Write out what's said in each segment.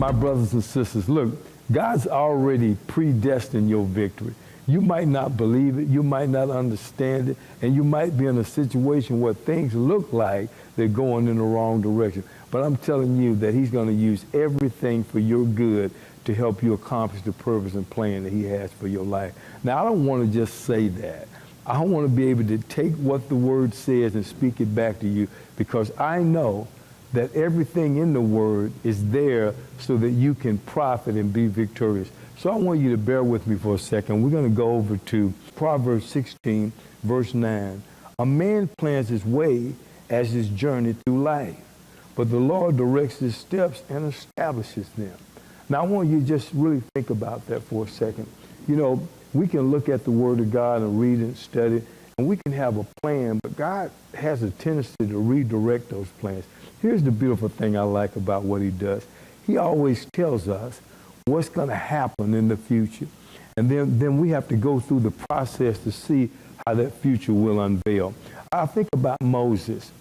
my brothers and sisters, look, God's already predestined your victory. You might not believe it, you might not understand it, and you might be in a situation where things look like they're going in the wrong direction. But I'm telling you that he's going to use everything for your good to help you accomplish the purpose and plan that he has for your life. Now, I don't want to just say that. I want to be able to take what the word says and speak it back to you, because I know that everything in the word is there so that you can profit and be victorious. So I want you to bear with me for a second. We're going to go over to Proverbs 16, verse 9. A man plans his way as his journey through life, but the Lord directs his steps and establishes them. Now, I want you to just really think about that for a second. You know, we can look at the Word of God and read it and study it, and we can have a plan, but God has a tendency to redirect those plans. Here's the beautiful thing I like about what he does. He always tells us what's going to happen in the future. And then we have to go through the process to see how that future will unveil. I think about Moses.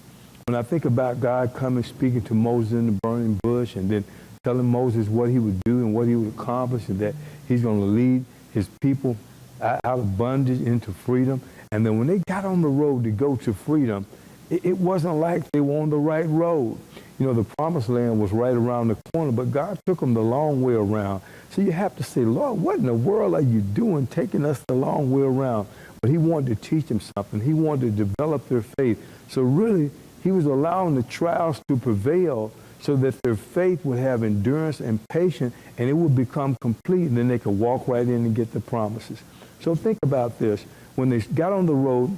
When I think about God coming, speaking to Moses in the burning bush, and then telling Moses what he would do and what he would accomplish, and that he's going to lead his people out of bondage into freedom. And then when they got on the road to go to freedom, it wasn't like they were on the right road. You know, the promised land was right around the corner, but God took them the long way around. So you have to say, Lord, what in the world are you doing taking us the long way around? But he wanted to teach them something. He wanted to develop their faith. So really, he was allowing the trials to prevail so that their faith would have endurance and patience, and it would become complete, and then they could walk right in and get the promises. So think about this. When they got on the road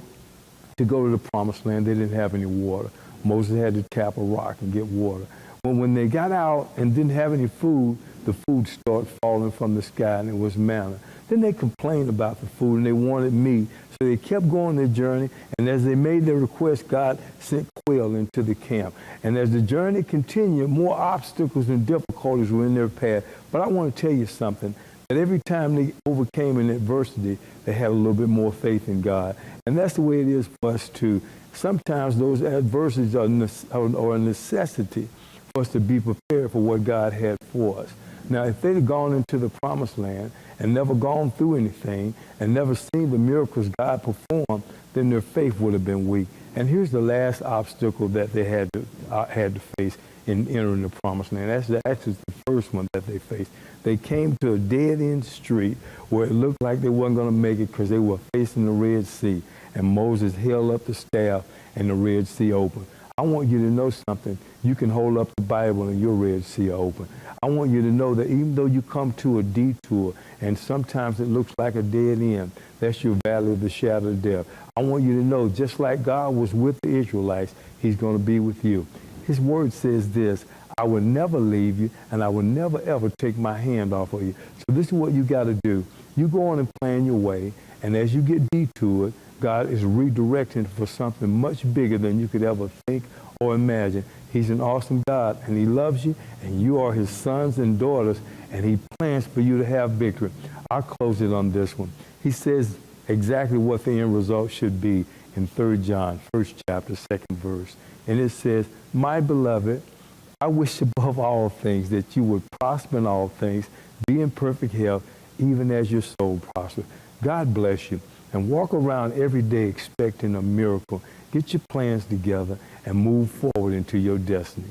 to go to the promised land, they didn't have any water. Moses had to tap a rock and get water. When they got out and didn't have any food, the food started falling from the sky, and it was manna. Then they complained about the food, and they wanted meat. So they kept going their journey, and as they made their request, God sent quail into the camp. And as the journey continued, more obstacles and difficulties were in their path. But I want to tell you something, that every time they overcame an adversity, they had a little bit more faith in God. And that's the way it is for us too. Sometimes those adversities are a necessity for us to be prepared for what God had for us. Now, if they'd gone into the promised land and never gone through anything and never seen the miracles God performed, then their faith would have been weak. And here's the last obstacle that they had to face in entering the promised land. That's actually the first one that they faced. They came to a dead-end street where it looked like they weren't going to make it because they were facing the Red Sea. And Moses held up the staff and the Red Sea opened. I want you to know something. You can hold up the Bible and your Red Sea open. I want you to know that even though you come to a detour and sometimes it looks like a dead end, that's your valley of the shadow of death. I want you to know, just like God was with the Israelites, he's going to be with you. His word says this: I will never leave you, and I will never, ever take my hand off of you. So this is what you got to do. You go on and plan your way, and as you get detoured, God is redirecting for something much bigger than you could ever think or imagine. He's an awesome God, and he loves you, and you are his sons and daughters, and he plans for you to have victory. I'll close it on this one. He says exactly what the end result should be in 3 John, 1st chapter, 2nd verse. And it says, my beloved, I wish above all things that you would prosper in all things, be in perfect health, even as your soul prospers. God bless you. And walk around every day expecting a miracle. Get your plans together and move forward into your destiny.